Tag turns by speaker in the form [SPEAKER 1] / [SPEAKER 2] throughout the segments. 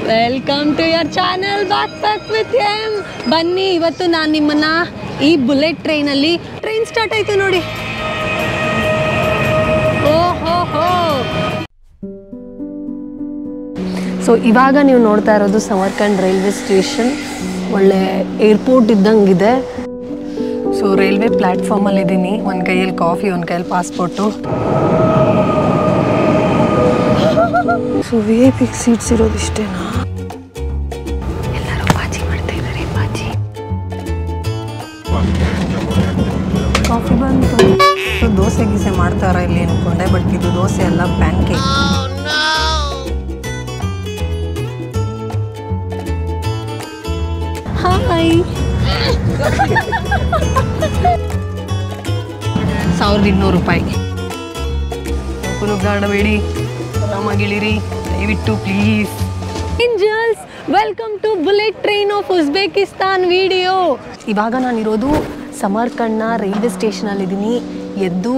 [SPEAKER 1] Welcome to your channel backpack with M. ಬನ್ನಿ, ಇವತ್ತು ನಾನು ನಿಮ್ಮನ್ನ ಈ ಬುಲೆಟ್ ಟ್ರೈನಲ್ಲಿ ಟ್ರೈನ್ ಸ್ಟಾರ್ಟ್ ಆಯ್ತು ನೋಡಿ. ಓಹೋ. ಸೊ ಇವಾಗ ನೀವು ನೋಡ್ತಾ ಇರೋದು ಸಮರ್ಕಂಡ್ ರೈಲ್ವೆ ಸ್ಟೇಷನ್. ಒಳ್ಳೆ ಏರ್ಪೋರ್ಟ್ ಇದ್ದಂಗಿದೆ. ಸೊ ರೈಲ್ವೆ ಪ್ಲ್ಯಾಟ್ಫಾರ್ಮಲ್ಲಿ ಇದ್ದೀನಿ. ಒಂದು ಕೈಯಲ್ಲಿ ಕಾಫಿ, ಒಂದು ಕೈಯಲ್ಲಿ ಪಾಸ್ಪೋರ್ಟು. ಸೊ VIP ಸೀಟ್ಸ್ ಇರೋದಿಷ್ಟೇನಾ? ಎಲ್ಲರೂ ಬಾಜಿ ಮಾಡ್ತಾ ಇದ್ದಾರೆ. ಬಾಜಿ ಕಾಫಿ ಬಂತು. ದೋಸೆ ಗೀಸೆ ಮಾಡ್ತಾರ ಇಲ್ಲಿ ಅನ್ಕೊಂಡೆ, ಬಟ್ ಇದು ದೋಸೆ ಅಲ್ಲ, ಪ್ಯಾನ್ ಕೇಕ್. ಹಾಯ್. 1200 ರೂಪಾಯಿ. ಗಾಡಬೇಡಿ, ಆರಾಮಾಗಿಳಿರಿ ದಯವಿಟ್ಟು please. Angels, welcome to bullet train of Uzbekistan video. ಇವಾಗ ನಾನಿರೋದು ಸಮರ್ಕಂಡ್ನ ರೈಲ್ವೆ ಸ್ಟೇಷನಲ್ಲಿದ್ದೀನಿ. ಎದ್ದು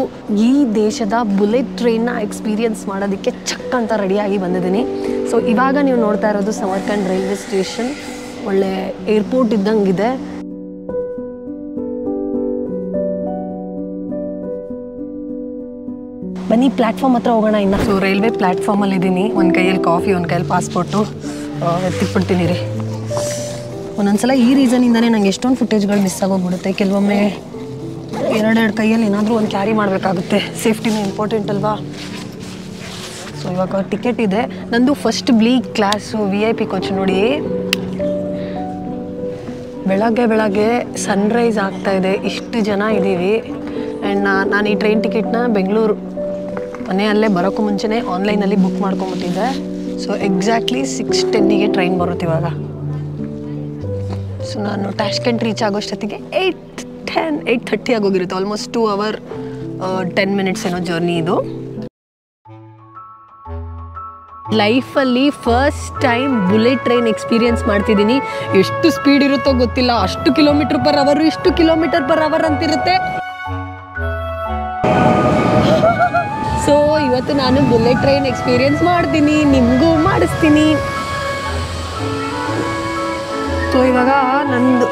[SPEAKER 1] ಈ ದೇಶದ ಬುಲೆಟ್ ಟ್ರೈನ್ನ ಎಕ್ಸ್ಪೀರಿಯನ್ಸ್ ಮಾಡೋದಕ್ಕೆ ಚಕ್ ಅಂತ ರೆಡಿಯಾಗಿ ಬಂದಿದ್ದೀನಿ. ಸೊ ಇವಾಗ ನೀವು ನೋಡ್ತಾ ಇರೋದು ಸಮರ್ಕಂಡ್ ರೈಲ್ವೆ ಸ್ಟೇಷನ್. ಒಳ್ಳೆ ಏರ್ಪೋರ್ಟ್ ಇದ್ದಂಗಿದೆ. ಬನ್ನಿ ಪ್ಲ್ಯಾಟ್ಫಾರ್ಮ್ ಹತ್ರ ಹೋಗೋಣ ಇನ್ನು. ಸೊ ರೈಲ್ವೆ ಪ್ಲ್ಯಾಟ್ಫಾರ್ಮಲ್ಲಿ ಇದ್ದೀನಿ. ಒಂದು ಕೈಯಲ್ಲಿ ಕಾಫಿ, ಒಂದು ಕೈಯಲ್ಲಿ ಪಾಸ್ಪೋರ್ಟು ಎತ್ತಿಟ್ಬಿಡ್ತೀನಿ ರೀ. ಒಂದೊಂದ್ಸಲ ಈ ರೀಸನಿಂದನೇ ನಂಗೆ ಎಷ್ಟೊಂದು ಫುಟೇಜ್ಗಳು ಮಿಸ್ ಆಗೋಗ್ಬಿಡುತ್ತೆ. ಕೆಲವೊಮ್ಮೆ ಎರಡೆರಡು ಕೈಯಲ್ಲಿ ಏನಾದರೂ ಒಂದು ಕ್ಯಾರಿ ಮಾಡಬೇಕಾಗುತ್ತೆ. ಸೇಫ್ಟಿನೂ ಇಂಪಾರ್ಟೆಂಟ್ ಅಲ್ವಾ? ಸೊ ಇವಾಗ ಟಿಕೆಟ್ ಇದೆ ನಂದು. ಫಸ್ಟ್ ಬ್ಲೀ ಕ್ಲಾಸು VIP ಕೋಚ್ ನೋಡಿ. ಬೆಳಗ್ಗೆ ಸನ್ರೈಸ್ ಆಗ್ತಾಯಿದೆ. ಇಷ್ಟು ಜನ ಇದ್ದೀವಿ. ಆ್ಯಂಡ್ ನಾನು ಈ ಟ್ರೈನ್ ಟಿಕೆಟ್ನ ಬೆಂಗಳೂರು ಮನೆಯಲ್ಲೇ ಬರೋಕ್ಕೂ ಮುಂಚೆನೇ ಆನ್ಲೈನಲ್ಲಿ ಬುಕ್ ಮಾಡ್ಕೊಂಬಿಟ್ಟಿದ್ದೆ. ಸೊ ಎಕ್ಸಾಕ್ಟ್ಲಿ 6:10ಗೆ ಟ್ರೈನ್ ಬರುತ್ತೆ ಇವಾಗ. ಸೊ ನಾನು ಟ್ಯಾಷ್ಕೆಂಟ್ ರೀಚ್ ಆಗೋಷ್ಟೊತ್ತಿಗೆ 8:30 ಆಗೋಗಿರುತ್ತೆ. ಆಲ್ಮೋಸ್ಟ್ 2 hour 10 minutes ಏನೋ ಜರ್ನಿ ಇದು. ಲೈಫಲ್ಲಿ first time bullet train experience ಮಾಡ್ತಿದ್ದೀನಿ. ಎಷ್ಟು ಸ್ಪೀಡ್ ಇರುತ್ತೋ ಗೊತ್ತಿಲ್ಲ. ಅಷ್ಟು km/h, ಇಷ್ಟು km/h ಅಂತಿರುತ್ತೆ. ಸೊ ಇವತ್ತು ನಾನು ಬುಲೆಟ್ ಟ್ರೈನ್ ಎಕ್ಸ್ಪೀರಿಯನ್ಸ್ ಮಾಡ್ತೀನಿ, ನಿಮಗೂ ಮಾಡಿಸ್ತೀನಿ. ಸೊ ಇವಾಗ ನಂದು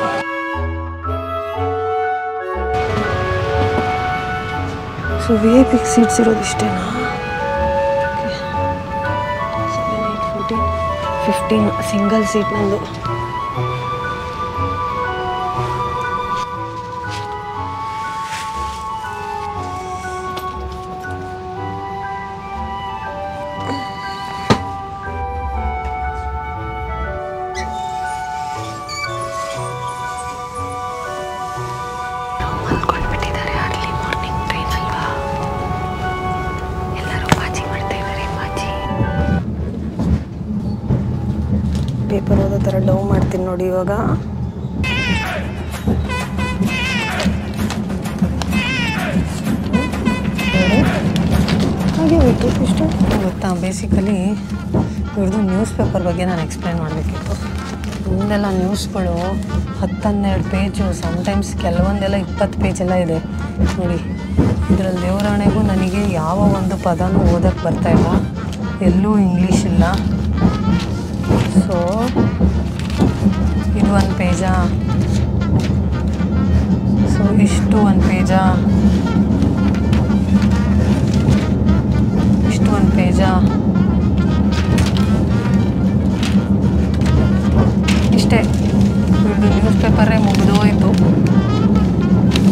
[SPEAKER 1] ಸೊ VIP ಸೀಟ್ಸ್ ಇರೋದಿಷ್ಟೇನಾ? 7, 8, 14, 15 ಸಿಂಗಲ್ ಸೀಟ್ ನಂದು. ಪೇಪರ್ ಓದೋ ಥರ ಡೌ ಮಾಡ್ತೀನಿ ನೋಡಿ ಇವಾಗ. ಹಾಗೆ ಬಿಟ್ಟು ಇಷ್ಟು ಗೊತ್ತಾ, ಬೇಸಿಕಲಿ ಇವ್ರದ್ದು ನ್ಯೂಸ್ ಪೇಪರ್ ಬಗ್ಗೆ ನಾನು ಎಕ್ಸ್ಪ್ಲೇನ್ ಮಾಡಬೇಕಿತ್ತು. ಮುಂದೆಲ್ಲ ನ್ಯೂಸ್ಗಳು 10-12 ಪೇಜು, ಸಮ್ಟೈಮ್ಸ್ ಕೆಲವೊಂದೆಲ್ಲ 20 ಪೇಜ್ ಎಲ್ಲ ಇದೆ ನೋಡಿ. ಇದರಲ್ಲಿ ದೇವರಾಣೆಗೂ ನನಗೆ ಯಾವ ಒಂದು ಪದನೂ ಓದಕ್ಕೆ ಬರ್ತಾಯಿಲ್ಲ. ಎಲ್ಲೂ ಇಂಗ್ಲೀಷ್ ಇಲ್ಲ. ಸೊ ಇದು 1 ಪೇಜಾ, ಸೊ ಇಷ್ಟು 1 ಪೇಜಾ, ಇಷ್ಟು 1 ಪೇಜಾ, ಇಷ್ಟೇ. ಇವ್ರದ್ದು ನ್ಯೂಸ್ ಪೇಪರೇ ಮುಗಿದೋಯ್ತು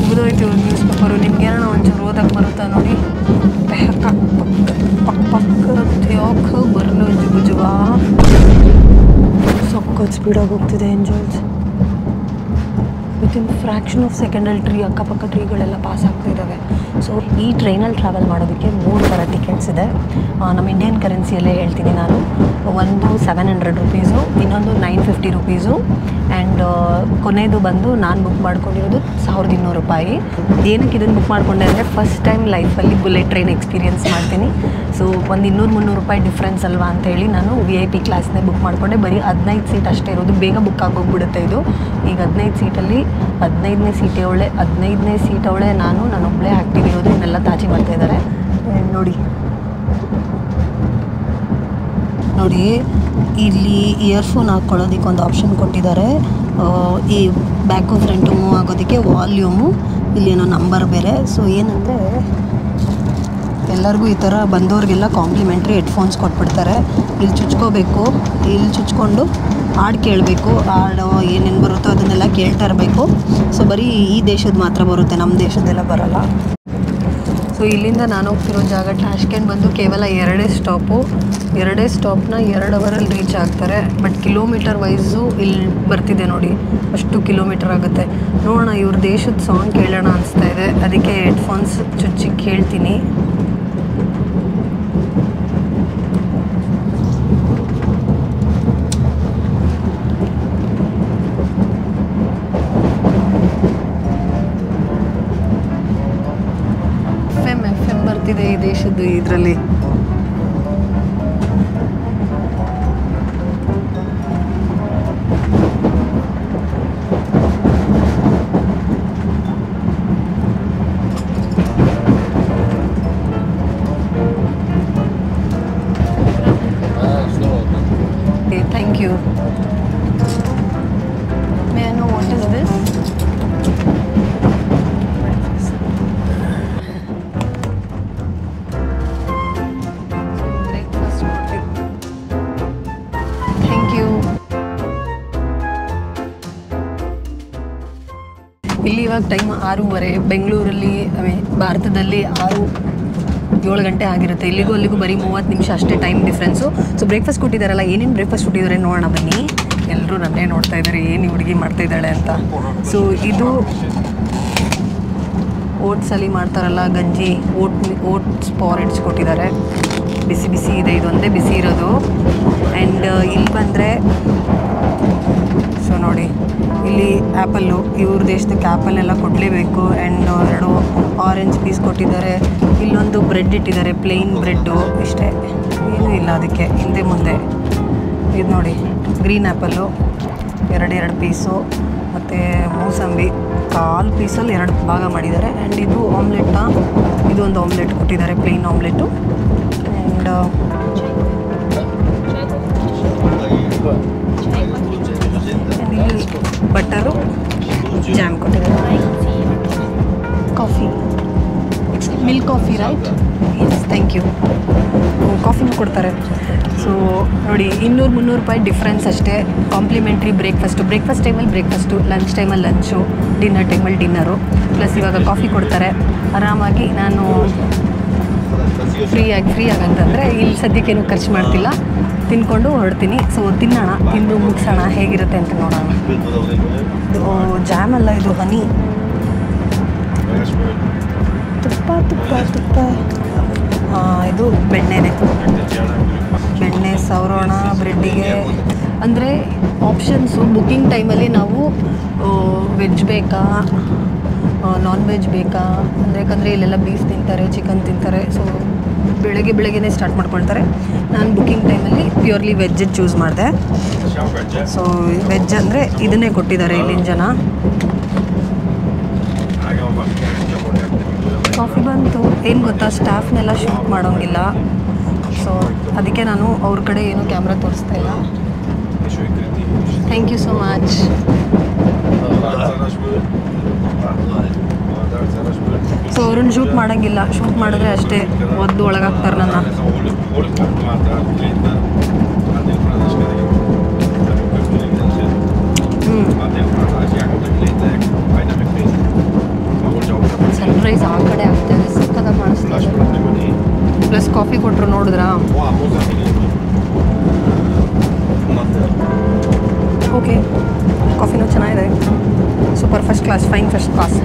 [SPEAKER 1] ಇವ್ರ ನ್ಯೂಸ್ ಪೇಪರು. ನಿಮ್ಗೇನೋ ಒಂಚೂರು ಓದಕ್ಕೆ ಬರುತ್ತಾ ನೋಡಿ? ಪಕ್ಕ ಬರಲು ಜುಬುಜುವಾ. ಸಕ್ಕತ್ ಸ್ಪೀಡಾಗಿ ಹೋಗ್ತಿದೆ ಎಂಜಾಯ್ಸ್. ವಿತಿನ್ ಫ್ರ್ಯಾಕ್ಷನ್ ಆಫ್ ಸೆಕೆಂಡಲ್ಲಿ ಅಕ್ಕಪಕ್ಕ ಟ್ರೀಗಳೆಲ್ಲ ಪಾಸ್ ಆಗ್ತಾ ಇದ್ದಾವೆ. ಸೊ ಈ ಟ್ರೈನಲ್ಲಿ ಟ್ರಾವೆಲ್ ಮಾಡೋದಕ್ಕೆ 3 ಥರ ಟಿಕೆಟ್ಸ್ ಇದೆ. ನಮ್ಮ ಇಂಡಿಯನ್ ಕರೆನ್ಸಿಯಲ್ಲೇ ಹೇಳ್ತೀನಿ ನಾನು. ಒಂದು 700 ರೂಪೀಸು, ಇನ್ನೊಂದು 950 ರೂಪೀಸು, ಆ್ಯಂಡ್ ಕೊನೆಯದು ಬಂದು ನಾನು ಬುಕ್ ಮಾಡ್ಕೊಂಡಿರೋದು 1200 ರೂಪಾಯಿ. ಏನಕ್ಕೆ ಇದನ್ನು ಬುಕ್ ಮಾಡಿಕೊಂಡೆ ಅಂದರೆ ಫಸ್ಟ್ ಟೈಮ್ ಲೈಫಲ್ಲಿ ಬುಲೆಟ್ ಟ್ರೈನ್ ಎಕ್ಸ್ಪೀರಿಯನ್ಸ್ ಮಾಡ್ತೀನಿ. ಸೊ ಒಂದು 200-300 ರೂಪಾಯಿ ಡಿಫ್ರೆನ್ಸ್ ಅಲ್ವಾ ಅಂತೇಳಿ ನಾನು VIP ಕ್ಲಾಸ್ನೇ ಬುಕ್ ಮಾಡಿಕೊಂಡೆ. ಬರೀ 15 ಸೀಟ್ ಅಷ್ಟೇ ಇರೋದು. ಬೇಗ ಬುಕ್ ಆಗೋಗ್ಬಿಡುತ್ತೆ ಇದು. ಈಗ 15 ಸೀಟಲ್ಲಿ 15ನೇ ಸೀಟ್ ಅವಳೆ ನಾನೊಬ್ಬಳೇ ಆ್ಯಕ್ಟಿವ್ ಇರೋದು. ಇನ್ನೆಲ್ಲ ತಾಜಿ ಮಾಡ್ತಾಯಿದ್ದಾರೆ ನೋಡಿ. ನೋಡಿ ಇಲ್ಲಿ ಇಯರ್ಫೋನ್ ಹಾಕ್ಕೊಳ್ಳೋದಕ್ಕೆ ಒಂದು ಆಪ್ಷನ್ ಕೊಟ್ಟಿದ್ದಾರೆ. ಈ ಬ್ಯಾಕು ಫ್ರಂಟು ಮೂವ್ ಆಗೋದಕ್ಕೆ ವಾಲ್ಯೂಮು, ಇಲ್ಲೇನೋ ನಂಬರ್ ಬೇರೆ. ಸೊ ಏನಂದರೆ ಎಲ್ಲರಿಗೂ ಈ ಥರ ಬಂದವ್ರಿಗೆಲ್ಲ ಕಾಂಪ್ಲಿಮೆಂಟ್ರಿ ಹೆಡ್ಫೋನ್ಸ್ ಕೊಟ್ಬಿಡ್ತಾರೆ. ಇಲ್ಲಿ ಚುಚ್ಕೋಬೇಕು, ಇಲ್ಲಿ ಚುಚ್ಕೊಂಡು ಹಾಡು ಕೇಳಬೇಕು, ಹಾಡು ಏನೇನು ಬರುತ್ತೋ ಅದನ್ನೆಲ್ಲ ಕೇಳ್ತಾ ಇರಬೇಕು. ಸೊ ಬರೀ ಈ ದೇಶದ ಮಾತ್ರ ಬರುತ್ತೆ, ನಮ್ಮ ದೇಶದ್ದೆಲ್ಲ ಬರೋಲ್ಲ. ಸೊ ಇಲ್ಲಿಂದ ನಾನು ಹೋಗ್ತಿರೋ ಜಾಗ ಟ್ಯಾಶ್ಕೆಂಡ್ ಬಂದು ಕೇವಲ 2 ಸ್ಟಾಪು. 2 ಸ್ಟಾಪ್ನ 2 ಅವರಲ್ಲಿ ರೀಚ್ ಆಗ್ತಾರೆ. ಬಟ್ ಕಿಲೋಮೀಟರ್ ವೈಸು ಇಲ್ಲಿ ಬರ್ತಿದೆ ನೋಡಿ, ಅಷ್ಟು ಕಿಲೋಮೀಟರ್ ಆಗುತ್ತೆ. ನೋಡೋಣ, ಇವ್ರ ದೇಶದ ಸಾಂಗ್ ಕೇಳೋಣ ಅನಿಸ್ತಾ ಇದೆ, ಅದಕ್ಕೆ ಹೆಡ್ಫೋನ್ಸ್ ಚುಚ್ಚಿ ಕೇಳ್ತೀನಿ. FM ಬರ್ತಿದೆ ಈ ದೇಶದ್ದು ಇದರಲ್ಲಿ. Thank you. May I know what is this? ಇಲ್ಲಿ ಇವಾಗ ಟೈಮ್ 6:30. ಬೆಂಗಳೂರಲ್ಲಿ ಭಾರತದಲ್ಲಿ 6-7 ಗಂಟೆ ಆಗಿರುತ್ತೆ. ಇಲ್ಲಿಗೂ ಅಲ್ಲಿಗೂ ಬರೀ 30 ನಿಮಿಷ ಅಷ್ಟೇ ಟೈಮ್ ಡಿಫ್ರೆನ್ಸು. ಸೊ ಬ್ರೇಕ್ಫಾಸ್ಟ್ ಕೊಟ್ಟಿದ್ದಾರಲ್ಲ, ಏನೇನು ಬ್ರೇಕ್ಫಾಸ್ಟ್ ಕೊಟ್ಟಿದ್ದಾರೆ ನೋಡೋಣ ಬನ್ನಿ. ಎಲ್ಲರೂ ನನ್ನೇ ನೋಡ್ತಾ ಇದ್ದಾರೆ, ಏನು ಹುಡುಗಿ ಮಾಡ್ತಾಯಿದ್ದಾಳೆ ಅಂತ. ಸೊ ಇದು ಓಟ್ಸಲ್ಲಿ ಮಾಡ್ತಾರಲ್ಲ ಗಂಜಿ, ಓಟ್ಸ್ ಪಾರಿಡ್ಜ್ ಕೊಟ್ಟಿದ್ದಾರೆ. ಬಿಸಿ ಬಿಸಿ ಇದೆ, ಇದೊಂದೇ ಬಿಸಿ ಇರೋದು. ಆ್ಯಂಡ್ ಇಲ್ಲಿ ಬಂದರೆ ಸೊ ನೋಡಿ, ಇಲ್ಲಿ ಆ್ಯಪಲ್ಲು, ಇವ್ರ ದೇಶದಕ್ಕೆ ಆ್ಯಪಲ್ಲೆಲ್ಲ ಕೊಡಲೇಬೇಕು. ಆ್ಯಂಡ್ 2 ಆರೆಂಜ್ ಪೀಸ್ ಕೊಟ್ಟಿದ್ದಾರೆ. ಇಲ್ಲೊಂದು ಬ್ರೆಡ್ ಇಟ್ಟಿದ್ದಾರೆ, ಪ್ಲೇನ್ ಬ್ರೆಡ್ಡು, ಇಷ್ಟೇ, ಏನೂ ಇಲ್ಲ ಅದಕ್ಕೆ ಹಿಂದೆ ಮುಂದೆ. ಇದು ನೋಡಿ, ಗ್ರೀನ್ ಆ್ಯಪಲ್ಲು 2 ಪೀಸು, ಮತ್ತು ಮೂಸಂಬಿ 1/4 ಪೀಸಲ್ಲಿ 2 ಭಾಗ ಮಾಡಿದ್ದಾರೆ. ಆ್ಯಂಡ್ ಇದು ಆಮ್ಲೆಟ್ನ, ಇದು ಒಂದು ಆಮ್ಲೆಟ್ ಕೊಟ್ಟಿದ್ದಾರೆ, plain omelette. And butter, jam ಕೊಟ್ಟಿದ್ದಾರೆ. Coffee, milk coffee right? Yes, thank you. ಕಾಫಿನೂ ಕೊಡ್ತಾರೆ. ಸೊ ನೋಡಿ, 200-300 ರೂಪಾಯಿ ಡಿಫ್ರೆನ್ಸ್ ಅಷ್ಟೇ. ಕಾಂಪ್ಲಿಮೆಂಟ್ರಿ ಬ್ರೇಕ್ಫಾಸ್ಟ್ ಟೈಮಲ್ಲಿ ಬ್ರೇಕ್ಫಾಸ್ಟು, ಲಂಚ್ ಟೈಮಲ್ಲಿ ಲಂಚು, ಡಿನ್ನರ್ ಟೈಮಲ್ಲಿ ಡಿನ್ನರು, ಪ್ಲಸ್ ಇವಾಗ ಕಾಫಿ ಕೊಡ್ತಾರೆ. ಆರಾಮಾಗಿ ನಾನು ಫ್ರೀಯಾಗಿ ಅಂತಂದರೆ ಇಲ್ಲಿ ಸದ್ಯಕ್ಕೇನು ಖರ್ಚು ಮಾಡ್ತಿಲ್ಲ, ತಿನ್ಕೊಂಡು ಹೊರಡ್ತೀನಿ. ಸೊ ತಿನ್ನೋಣ, ತಿಂದು ಮುಗಿಸೋಣ, ಹೇಗಿರುತ್ತೆ ಅಂತ ನೋಡೋಣ. ಜಾಮ್ ಅಲ್ಲ, ಇದು ಹನಿ, ತುಪ್ಪ ಇದು ಬೆಣ್ಣೆನೆ, ಬೆಣ್ಣೆ ಸವರೋಣ ಬ್ರೆಡ್ಡಿಗೆ. ಅಂದರೆ ಆಪ್ಷನ್ಸು ಬುಕ್ಕಿಂಗ್ ಟೈಮಲ್ಲಿ ನಾವು ವೆಜ್ ಬೇಕಾ ನಾನ್ ವೆಜ್ ಬೇಕಾ ಅಂದರೆ, ಯಾಕಂದರೆ ಇಲ್ಲೆಲ್ಲ ಬೀಫ್ ತಿಂತಾರೆ, ಚಿಕನ್ ತಿಂತಾರೆ. ಸೊ ಬೆಳಗ್ಗೆನೇ ಸ್ಟಾರ್ಟ್ ಮಾಡ್ಕೊಳ್ತಾರೆ. ನಾನು ಬುಕ್ಕಿಂಗ್ ಟೈಮಲ್ಲಿ ಪ್ಯೂರ್ಲಿ ವೆಜ್ ಚೂಸ್ ಮಾಡಿದೆ. ಸೊ ವೆಜ್ ಅಂದರೆ ಇದನ್ನೇ ಕೊಟ್ಟಿದ್ದಾರೆ ಇಲ್ಲಿನ ಜನ. ಕಾಫಿ ಬಂತು. ಏನು ಗೊತ್ತಾ, ಸ್ಟಾಫ್ನೆಲ್ಲ ಶೂಟ್ ಮಾಡೋಂಗಿಲ್ಲ. ಸೊ ಅದಕ್ಕೆ ನಾನು ಅವ್ರ ಕಡೆ ಏನು ಕ್ಯಾಮ್ರಾ ತೋರಿಸ್ತಾ ಇಲ್ಲ. Thank you so much. So ಅವ್ರನ್ನ ಶೂಟ್ ಮಾಡೋಂಗಿಲ್ಲ, ಶೂಟ್ ಮಾಡಿದ್ರೆ ಅಷ್ಟೇ ಒದ್ದು ಒಳಗಾಗ್ತಾರೆ ನನ್ನ. ಸನ್ರೈಸ್ ಆ ಕಡೆ ಆಗ್ತಾಯಿದೆ, ಸಕ್ಕತ್ತಾಗಿ ಮಾಡಿಸ್ತಾರೆ. ಪ್ಲಸ್ ಕಾಫಿ ಕೊಟ್ಟರು, ನೋಡಿದ್ರಾ? ಓಕೆ, ಕಾಫಿನೂ ಚೆನ್ನಾಗಿದೆ, super, first class, fine, first class.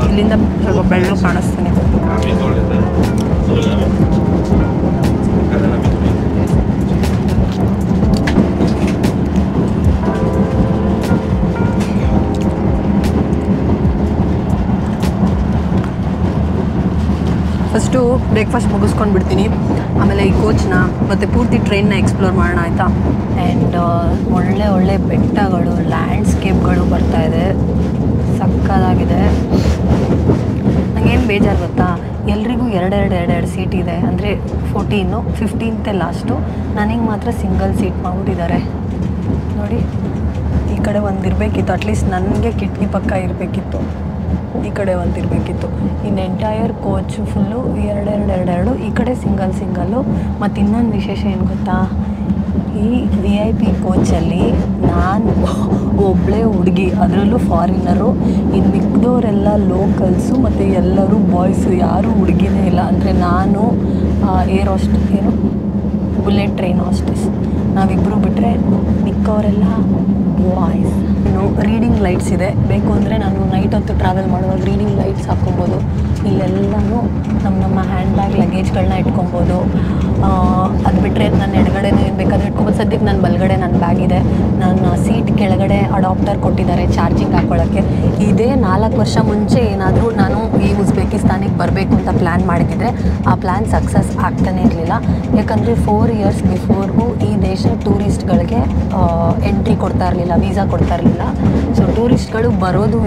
[SPEAKER 1] ಇಲ್ಲಿಂದ ಸ್ವಲ್ಪ ಬೆಳ್ಳು ಕಾಣಿಸ್ತೀನಿ. ಫಸ್ಟು ಬ್ರೇಕ್ಫಾಸ್ಟ್ ಮುಗಿಸ್ಕೊಂಡು ಬಿಡ್ತೀನಿ, ಆಮೇಲೆ ಈ ಕೋಚ್ನ ಮತ್ತು ಪೂರ್ತಿ ಟ್ರೈನ್ನ ಎಕ್ಸ್ಪ್ಲೋರ್ ಮಾಡೋಣ ಆಯಿತಾ. ಆ್ಯಂಡ್ ಒಳ್ಳೆ ಒಳ್ಳೆ ಬೆಟ್ಟಗಳು, ಲ್ಯಾಂಡ್ಸ್ಕೇಪ್ಗಳು ಬರ್ತಾಯಿದೆ, ಸಕ್ಕದಾಗಿದೆ. ನನಗೇನು ಬೇಜಾರು ಗೊತ್ತಾ, ಎಲ್ರಿಗೂ ಎರಡು ಸೀಟ್ ಇದೆ, ಅಂದರೆ 15th ಲಾಸ್ಟು, ನನಗೆ ಮಾತ್ರ ಸಿಂಗಲ್ ಸೀಟ್ ಮಾಡಿಬಿಟ್ಟಿದ್ದಾರೆ ನೋಡಿ. ಈ ಕಡೆ ಒಂದು ಇರಬೇಕಿತ್ತು, ಅಟ್ಲೀಸ್ಟ್ ನನಗೆ ಕಿಟಕಿ ಪಕ್ಕ ಇರಬೇಕಿತ್ತು, ಈ ಕಡೆ ಒಂದು ಇರಬೇಕಿತ್ತು. ಇನ್ನು ಎಂಟೈರ್ ಕೋಚು ಫುಲ್ಲು ಎರಡು, ಈ ಕಡೆ ಸಿಂಗಲ್ಲು. ಮತ್ತು ಇನ್ನೊಂದು ವಿಶೇಷ ಏನು ಗೊತ್ತಾ, ಈ VIP ಕೋಚಲ್ಲಿ ನಾನು ಒಬ್ಬಳೇ ಹುಡುಗಿ, ಅದರಲ್ಲೂ ಫಾರಿನರು. ಇನ್ನು ಮಿಕ್ದವರೆಲ್ಲ ಲೋಕಲ್ಸು ಮತ್ತು ಎಲ್ಲರೂ ಬಾಯ್ಸು, ಯಾರೂ ಹುಡುಗಿನೇ ಇಲ್ಲ. ಅಂದರೆ ನಾನು ಬುಲೆಟ್ ಟ್ರೈನ್ ಹಾಸ್ಟೆಸ್, ನಾವಿಬ್ಬರು ಬಿಟ್ಟರೆ ಮಿಕ್ಕವರೆಲ್ಲ ಬಾಯ್ಸ್. ಇನ್ನು ರೀಡಿಂಗ್ ಲೈಟ್ಸ್ ಇದೆ, ಬೇಕು ಅಂದರೆ ನಾನು ನೈಟ್ ಹೊತ್ತು ಟ್ರಾವೆಲ್ ಮಾಡುವಾಗ ರೀಡಿಂಗ್ ಲೈಟ್ಸ್ ಹಾಕ್ಕೊಬೋದು. ಇಲ್ಲೆಲ್ಲನೂ ನಮ್ಮ ಹ್ಯಾಂಡ್ ಬ್ಯಾಗ್ ಲಗೇಜ್ಗಳನ್ನ ಇಟ್ಕೊಬೋದು. ಅದು ಬಿಟ್ಟರೆ ನನ್ನ ಎಡಗಡೆನೂ ಏನು ಬೇಕಾದರೂ ಇಟ್ಕೊಬೋದು. ಸದ್ಯಕ್ಕೆ ನನ್ನ ಬಲಗಡೆ ನನ್ನ ಬ್ಯಾಗ್ ಇದೆ. ನನ್ನ ಸೀಟ್ ಕೆಳಗಡೆ ಅಡಾಪ್ಟರ್ ಕೊಟ್ಟಿದ್ದಾರೆ ಚಾರ್ಜಿಂಗ್ ಹಾಕ್ಕೊಳ್ಳೋಕ್ಕೆ. ಇದೇ 4 ವರ್ಷ ಮುಂಚೆ ಏನಾದರೂ ನಾನು ಈ ಉಜ್ಬೇಕಿಸ್ತಾನಿಗೆ ಬರಬೇಕು ಅಂತ ಪ್ಲ್ಯಾನ್ ಮಾಡಿದ್ದಿದ್ರೆ ಆ ಪ್ಲ್ಯಾನ್ ಸಕ್ಸಸ್ ಆಗ್ತಾನೇ ಇರಲಿಲ್ಲ. ಯಾಕಂದರೆ 4 years ಬಿಫೋರ್ಗೂ ಈ ದೇಶ ಟೂರಿಸ್ಟ್ಗಳಿಗೆ ಎಂಟ್ರಿ ಕೊಡ್ತಾ ಇರಲಿಲ್ಲ, ವೀಸಾ ಕೊಡ್ತಾ ಇರಲಿಲ್ಲ. ಸೊ ಟೂರಿಸ್ಟ್ಗಳು ಬರೋದು,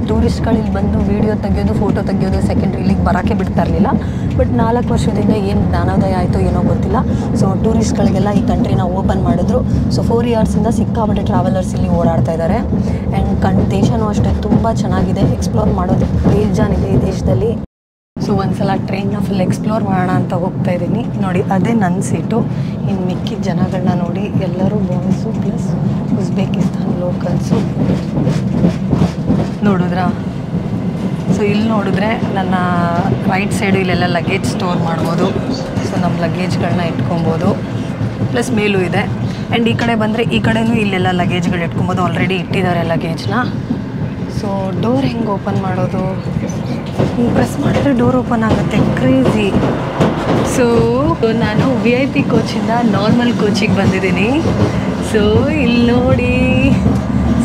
[SPEAKER 1] ಟೂರಿಸ್ಟ್ಗಳು ಇಲ್ಲಿ ಬಂದು ವೀಡಿಯೋ ತೆಗೆಯೋದು, ಫೋಟೋ ತೆಗೆಯೋದು ಸೆಕೆಂಡ್ರಿ, ಇಲ್ಲಿಗೆ ಬರೋಕ್ಕೆ ಬಿಡ್ತಾ ಇರಲಿಲ್ಲ. ಬಟ್ 4 ವರ್ಷದಿಂದ ಏನು ಜ್ಞಾನೋದಯ ಆಯಿತು ಏನೋ ಗೊತ್ತಿಲ್ಲ. ಸೊ ಟೂರಿಸ್ಟ್ಗಳಿಗೆಲ್ಲ ಈ ಕಂಟ್ರಿನ ಓಪನ್ ಮಾಡಿದ್ರು. ಸೊ 4 yearsಯಿಂದ ಸಿಕ್ಕಾಪಟ್ಟೆ ಟ್ರಾವೆಲರ್ಸ್ ಇಲ್ಲಿ ಓಡಾಡ್ತಾ ಇದ್ದಾರೆ. ಆ್ಯಂಡ್ ದೇಶನೂ ಅಷ್ಟೇ ತುಂಬ ಚೆನ್ನಾಗಿದೆ, ಎಕ್ಸ್ಪ್ಲೋರ್ ಮಾಡೋದು ಬೇಜಾನಿದೆ ಈ ದೇಶದಲ್ಲಿ. ಸೊ ಒಂದ್ಸಲ ಟ್ರೈನ್ನ ಫುಲ್ ಎಕ್ಸ್ಪ್ಲೋರ್ ಮಾಡೋಣ ಅಂತ ಹೋಗ್ತಾ ಇದ್ದೀನಿ ನೋಡಿ. ಅದೇ ನನ್ನ ಸೀಟು. ಇನ್ನು ಮಿಕ್ಕಿದ ಜನಗಳನ್ನ ನೋಡಿ, ಎಲ್ಲರೂ ಬಾಯ್ಸು ಪ್ಲಸ್ ಉಜ್ಬೇಕಿಸ್ತಾನ್ ಲೋಕಲ್ಸು. ನೋಡಿದ್ರಾ? ಸೊ ಇಲ್ಲಿ ನೋಡಿದ್ರೆ ನನ್ನ ರೈಟ್ ಸೈಡು ಇಲ್ಲೆಲ್ಲ ಲಗೇಜ್ ಸ್ಟೋರ್ ಮಾಡ್ಬೋದು. ಸೊ ನಮ್ಮ ಲಗೇಜ್ಗಳನ್ನ ಇಟ್ಕೊಬೋದು, ಪ್ಲಸ್ ಮೇಲೂ ಇದೆ. ಆ್ಯಂಡ್ ಈ ಕಡೆ ಬಂದರೆ ಈ ಕಡೆಯೂ ಇಲ್ಲೆಲ್ಲ ಲಗೇಜ್ಗಳು ಇಟ್ಕೊಬೋದು, ಆಲ್ರೆಡಿ ಇಟ್ಟಿದ್ದಾರೆ ಲಗೇಜ್ನ. ಸೊ ಡೋರ್ ಹೆಂಗೆ ಓಪನ್ ಮಾಡೋದು? ಹಿಂಗೆ ಪ್ರೆಸ್ ಮಾಡಿದ್ರೆ ಡೋರ್ ಓಪನ್ ಆಗುತ್ತೆ, ಕ್ರೇಜಿ. ಸೊ ನಾನು VIP ಕೋಚಿಂದ ನಾರ್ಮಲ್ ಕೋಚಿಗೆ ಬಂದಿದ್ದೀನಿ. ಸೊ ಇಲ್ಲಿ ನೋಡಿ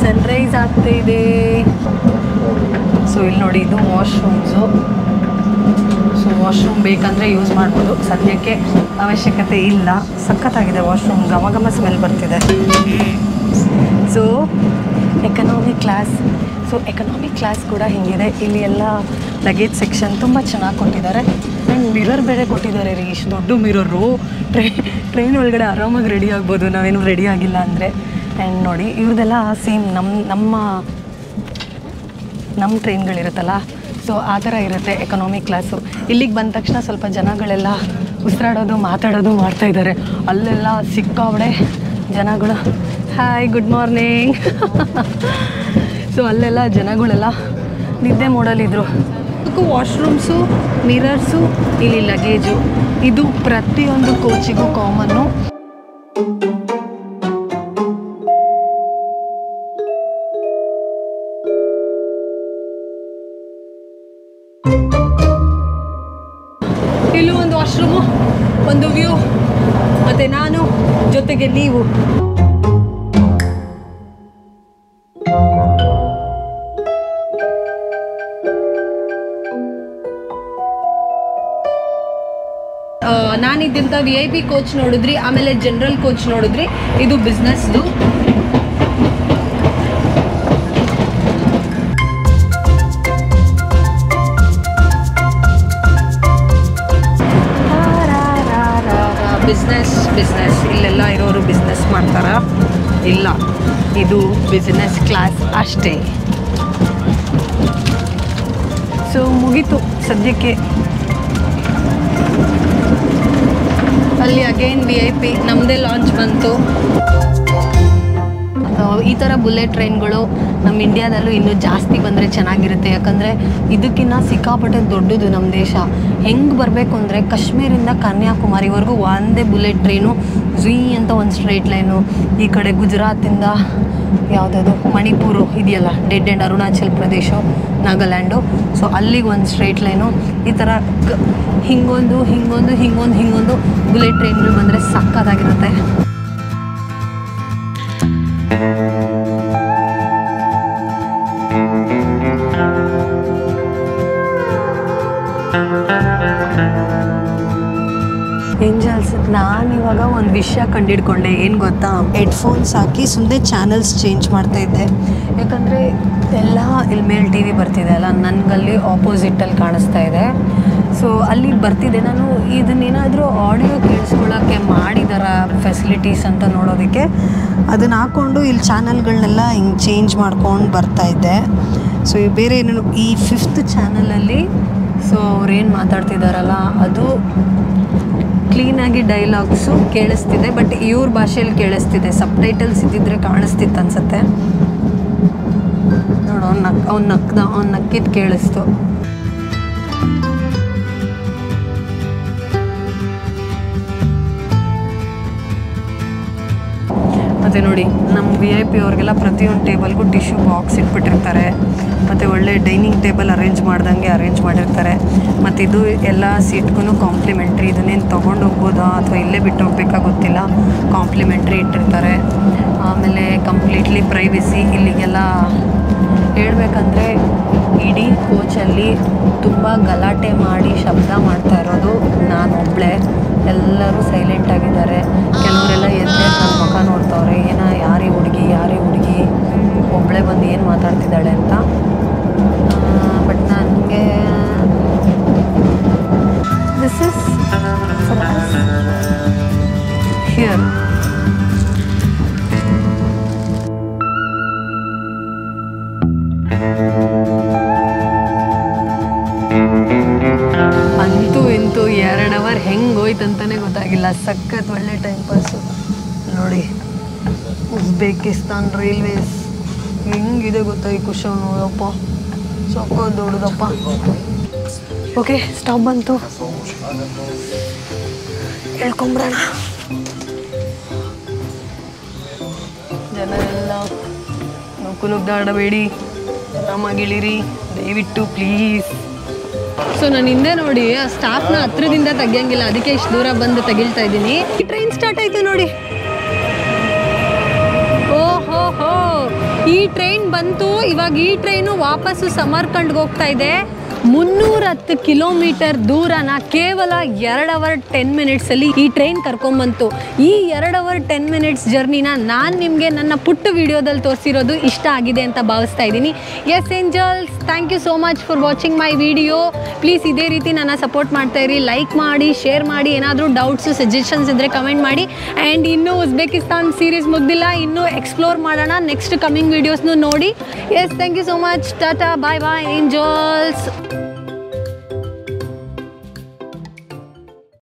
[SPEAKER 1] ಸನ್ರೈಸ್ ಆಗ್ತಾಯಿದೆ. ಸೊ ಇಲ್ಲಿ ನೋಡಿ, ಇದು ವಾಶ್ರೂಮ್ಸು. ಸೊ ವಾಶ್ರೂಮ್ ಬೇಕಂದರೆ ಯೂಸ್ ಮಾಡ್ಬೋದು, ಸದ್ಯಕ್ಕೆ ಅವಶ್ಯಕತೆ ಇಲ್ಲ. ಸಖತ್ತಾಗಿದೆ ವಾಶ್ರೂಮ್, ಘಮ ಸ್ಮೆಲ್ ಬರ್ತಿದೆ. So economic class. So economic class ಕೂಡ ಹಿಂಗಿದೆ. ಇಲ್ಲಿ ಎಲ್ಲ ಲಗೇಜ್ ಸೆಕ್ಷನ್ ತುಂಬ ಚೆನ್ನಾಗಿ ಕೊಟ್ಟಿದ್ದಾರೆ. ಆ್ಯಂಡ್ ಮಿರರ್ ಬೇರೆ ಕೊಟ್ಟಿದ್ದಾರೆ ರೀ, ಇಷ್ಟು ದೊಡ್ಡ ಮಿರರು. ಟ್ರೈನ್ ಒಳಗಡೆ ಆರಾಮಾಗಿ ರೆಡಿ ಆಗ್ಬೋದು, ನಾವೇನು ರೆಡಿ ಆಗಿಲ್ಲ ಅಂದರೆ. ಆ್ಯಂಡ್ ನೋಡಿ ಇವ್ರದ್ದೆಲ್ಲ ಸೇಮ್ ನಮ್ಮ ಟ್ರೈನ್ಗಳಿರುತ್ತಲ್ಲ, ಸೊ ಆ ಥರ ಇರುತ್ತೆ ಎಕನಾಮಿಕ್ ಕ್ಲಾಸು. ಇಲ್ಲಿಗೆ ಬಂದ ತಕ್ಷಣ ಸ್ವಲ್ಪ ಜನಗಳೆಲ್ಲ ಉಸಿರಾಡೋದು ಮಾತಾಡೋದು ಮಾಡ್ತಾಯಿದ್ದಾರೆ. ಅಲ್ಲೆಲ್ಲ ಸಿಕ್ಕಾಬಡೆ ಜನಗಳು. Hi, good morning. ಸೊ ಅಲ್ಲೆಲ್ಲ ಜನಗಳೆಲ್ಲ ನಿದ್ದೆ ಮೋಡಲ್ಲಿದ್ದರು. ವಾಶ್ರೂಮ್ಸು, ಮಿರರ್ಸು, ಇಲ್ಲಿ ಲಗೇಜು, ಇದು ಪ್ರತಿಯೊಂದು ಕೋಚಿಗೂ ಕಾಮನ್ನು. ಇಲ್ಲೂ ಒಂದು ವಾಶ್ರೂಮು, ಒಂದು ವ್ಯೂ, ಮತ್ತು ನಾನು ಜೊತೆಗೆ ನೀವು. ನಾನಿದ್ದಂಥ VIP ಕೋಚ್ ನೋಡಿದ್ರಿ, ಆಮೇಲೆ ಜನರಲ್ ಕೋಚ್ ನೋಡಿದ್ರಿ, ಇದು ಬಿಸ್ನೆಸ್ದು. ಬಿಸ್ನೆಸ್ ಇಲ್ಲೆಲ್ಲ ಇರೋರು ಬಿಸ್ನೆಸ್ ಮಾಡ್ತಾರ? ಇಲ್ಲ, ಇದು ಬಿಸ್ನೆಸ್ ಕ್ಲಾಸ್ ಅಷ್ಟೇ. ಸೊ ಮುಗೀತು ಸದ್ಯಕ್ಕೆ. ಅಲ್ಲಿ ಅಗೈನ್ VIP ನಮ್ಮದೇ ಲಾಂಚ್ ಬಂತು. ಈ ಥರ ಬುಲೆಟ್ ಟ್ರೈನ್ಗಳು ನಮ್ಮ ಇಂಡಿಯಾದಲ್ಲೂ ಇನ್ನೂ ಜಾಸ್ತಿ ಬಂದರೆ ಚೆನ್ನಾಗಿರುತ್ತೆ. ಯಾಕಂದರೆ ಇದಕ್ಕಿಂತ ಸಿಕ್ಕಾಪಟ್ಟೆ ದೊಡ್ಡದು ನಮ್ಮ ದೇಶ. ಹೆಂಗೆ ಬರಬೇಕು ಅಂದರೆ ಕಾಶ್ಮೀರಿಂದ ಕನ್ಯಾಕುಮಾರಿವರೆಗೂ ಒಂದೇ ಬುಲೆಟ್ ಟ್ರೈನು, ಝೀ ಅಂತ ಒಂದು ಸ್ಟ್ರೈಟ್ ಲೈನು. ಈ ಕಡೆ ಗುಜರಾತಿಂದ ಯಾವುದಾದ್ರು ಮಣಿಪುರು ಇದೆಯಲ್ಲ, dead and Arunachal Pradesh, Nagaland, so ಅಲ್ಲಿಗೆ ಒಂದು ಸ್ಟ್ರೈಟ್ ಲೈನು. ಈ ಥರ ಹಿಂಗೊಂದು ಬುಲೆಟ್ ಟ್ರೈನ್ಗಳು ಬಂದರೆ ಸಕ್ಕತ್ತಾಗಿರುತ್ತೆ. ಏಂಜಲ್ಸ್, ನಾನಿವಾಗ ಒಂದು ವಿಷಯ ಕಂಡಿಡ್ಕೊಂಡೆ. ಏನು ಗೊತ್ತಾ, ಹೆಡ್ಫೋನ್ಸ್ ಹಾಕಿ ಸುಮ್ಮನೆ ಚಾನಲ್ಸ್ ಚೇಂಜ್ ಮಾಡ್ತಾ ಇದ್ದೆ. ಯಾಕಂದರೆ ಎಲ್ಲ ಇಲ್ಲಿ ಮೇಲೆ ಟಿ ವಿ ಬರ್ತಿದೆ ಅಲ್ಲ, ನನಗಲ್ಲಿ ಆಪೋಸಿಟಲ್ಲಿ ಕಾಣಿಸ್ತಾ ಇದೆ. ಸೊ ಅಲ್ಲಿ ಬರ್ತಿದೆ. ನಾನು ಇದನ್ನೇನಾದರೂ ಆಡಿಯೋ ಕೇಳಿಸ್ಕೊಳ್ಳೋಕ್ಕೆ ಮಾಡಿದಾರ ಫೆಸಿಲಿಟೀಸ್ ಅಂತ ನೋಡೋದಕ್ಕೆ ಅದನ್ನು ಹಾಕ್ಕೊಂಡು ಇಲ್ಲಿ ಚಾನಲ್ಗಳನ್ನೆಲ್ಲ ಹಿಂಗೆ ಚೇಂಜ್ ಮಾಡ್ಕೊಂಡು ಬರ್ತಾಯಿದ್ದೆ. ಸೊ ಬೇರೆ ಏನೇನು ಈ 5th ಚಾನಲಲ್ಲಿ ಸೊ ಅವ್ರೇನು ಮಾತಾಡ್ತಿದ್ದಾರಲ್ಲ ಅದು ಕ್ಲೀನಾಗಿ ಡೈಲಾಗ್ಸು ಕೇಳಿಸ್ತಿದೆ, ಬಟ್ ಇವ್ರ ಭಾಷೆಯಲ್ಲಿ ಕೇಳಿಸ್ತಿದೆ. ಸಬ್ಟೈಟಲ್ಸ್ ಇದ್ದಿದ್ರೆ ಕಾಣಿಸ್ತಿತ್ತು ಅನ್ಸುತ್ತೆ. ನೋಡು, ಅವ್ನು ನಕ್ಕಿದ್ದು ಕೇಳಿಸ್ತು. ಮತ್ತು ನೋಡಿ, ನಮ್ಮ VIP ಅವ್ರಿಗೆಲ್ಲ ಪ್ರತಿಯೊಂದು ಟೇಬಲ್ಗೂ ಟಿಶ್ಯೂ ಬಾಕ್ಸ್ ಇಟ್ಬಿಟ್ಟಿರ್ತಾರೆ. ಮತ್ತು ಒಳ್ಳೆ ಡೈನಿಂಗ್ ಟೇಬಲ್ ಅರೇಂಜ್ ಮಾಡಿರ್ತಾರೆ. ಮತ್ತು ಇದು ಎಲ್ಲ ಸೀಟ್ಗೂ ಕಾಂಪ್ಲಿಮೆಂಟ್ರಿ. ಇದನ್ನೇನು ತೊಗೊಂಡು ಹೋಗ್ಬೋದಾ ಅಥವಾ ಇಲ್ಲೇ ಬಿಟ್ಟು ಹೋಗ್ಬೇಕಾ ಗೊತ್ತಿಲ್ಲ, ಕಾಂಪ್ಲಿಮೆಂಟ್ರಿ ಇಟ್ಟಿರ್ತಾರೆ. ಆಮೇಲೆ ಕಂಪ್ಲೀಟ್ಲಿ ಪ್ರೈವಸಿ. ಇಲ್ಲಿಗೆಲ್ಲ ಹೇಳಬೇಕಂದ್ರೆ ಇಡೀ ಕೋಚಲ್ಲಿ ತುಂಬ ಗಲಾಟೆ ಮಾಡಿ ಶಬ್ದ ಮಾಡ್ತಾ ಇರೋದು ನಾನೊಬ್ಬಳೇ. ಎಲ್ಲರೂ ಸೈಲೆಂಟಾಗಿದ್ದಾರೆ. ಕೆಲವರೆಲ್ಲ ಎದ್ದೆ ನನ್ನ ಮುಖ ನೋಡ್ತವ್ರೆ, ಯಾರೇ ಹುಡುಗಿ ಒಬ್ಬಳೇ ಬಂದು ಏನು ಮಾತಾಡ್ತಿದ್ದಾಳೆ ಅಂತ. ಬಟ್ ನನಗೆ ದಿಸ್ ಇಸ್ ಹಿಯರ್. ಅಂತೂ ಇಂತೂ 2 ಅವರ್ ಹೆಂಗೆ ಹೋಯ್ತಂತಾನೆ ಗೊತ್ತಾಗಿಲ್ಲ. ಸಖತ್ ಒಳ್ಳೆ ಟೈಮ್ ಪಾಸು. ನೋಡಿ, ಉಜ್ಬೇಕಿಸ್ತಾನ್ ರೈಲ್ವೇಸ್ ಹೆಂಗಿದೆ ಗೊತ್ತಾ ಈ ಕುಶನ್. ನೋಡಪ್ಪ, ಸಖತ್ ದೊಡ್ಡದಪ್ಪ. ಓಕೆ, ಸ್ಟಾಪ್ ಬಂತು, ಹೇಳ್ಕೊಂಬಿಡೋಣ. ಜನ ಎಲ್ಲ ನುಗ್ದಾಡಬೇಡಿ, ಆರಾಮಾಗಿಳಿರಿ ದಯವಿಟ್ಟು ಪ್ಲೀಸ್. ಸೊ ನಾನು ಹಿಂದೆ ನೋಡಿ ಆ ಸ್ಟಾಫ್ನ ಹತ್ರದಿಂದ ತೆಗಿಯಂಗಿಲ್ಲ, ಅದಕ್ಕೆ ಇಷ್ಟು ದೂರ ಬಂದು ತೆಗಿಳ್ತಾ ಇದ್ದೀನಿ. ಈ ಟ್ರೈನ್ ಸ್ಟಾರ್ಟ್ ಆಯಿತು ನೋಡಿ. ಓಹೋ, ಈ ಟ್ರೈನ್ ಬಂತು. ಇವಾಗ ಈ ಟ್ರೈನು ವಾಪಸ್ಸು ಸಮರ್ಕಂಡ್ಗೆ ಹೋಗ್ತಾ ಇದೆ. 310 ಕಿಲೋಮೀಟರ್ ದೂರನ ಕೇವಲ 2 ಅವರ್ 10 ಮಿನಿಟ್ಸಲ್ಲಿ ಈ ಟ್ರೈನ್ ಕರ್ಕೊಂಬಂತು. ಈ 2 ಅವರ್ 10 ಮಿನಿಟ್ಸ್ ಜರ್ನಿನ ನಾನು ನಿಮಗೆ ನನ್ನ ಪುಟ್ಟ ವಿಡಿಯೋದಲ್ಲಿ ತೋರಿಸಿರೋದು ಇಷ್ಟ ಆಗಿದೆ ಅಂತ ಭಾವಿಸ್ತಾ ಇದ್ದೀನಿ. Yes angels, thank you so much for watching my video. Please ಇದೇ ರೀತಿ ನನ್ನ ಸಪೋರ್ಟ್ ಮಾಡ್ತಾಯಿರಿ, ಲೈಕ್ ಮಾಡಿ, ಶೇರ್ ಮಾಡಿ. ಏನಾದರೂ ಡೌಟ್ಸು ಸಜೆಷನ್ಸ್ ಇದ್ದರೆ ಕಮೆಂಟ್ ಮಾಡಿ. ಆ್ಯಂಡ್ ಇನ್ನೂ ಉಜ್ಬೇಕಿಸ್ತಾನ್ ಸೀರೀಸ್ ಮುಗ್ದಿಲ್ಲ, ಇನ್ನೂ ಎಕ್ಸ್ಪ್ಲೋರ್ ಮಾಡೋಣ. ನೆಕ್ಸ್ಟ್ ಕಮಿಂಗ್ ವೀಡಿಯೋಸ್ನು ನೋಡಿ. Yes, thank you so much. ಟಾಟಾ, ಬಾಯ್ ಬಾಯ್ ಏಂಜಲ್ಸ್.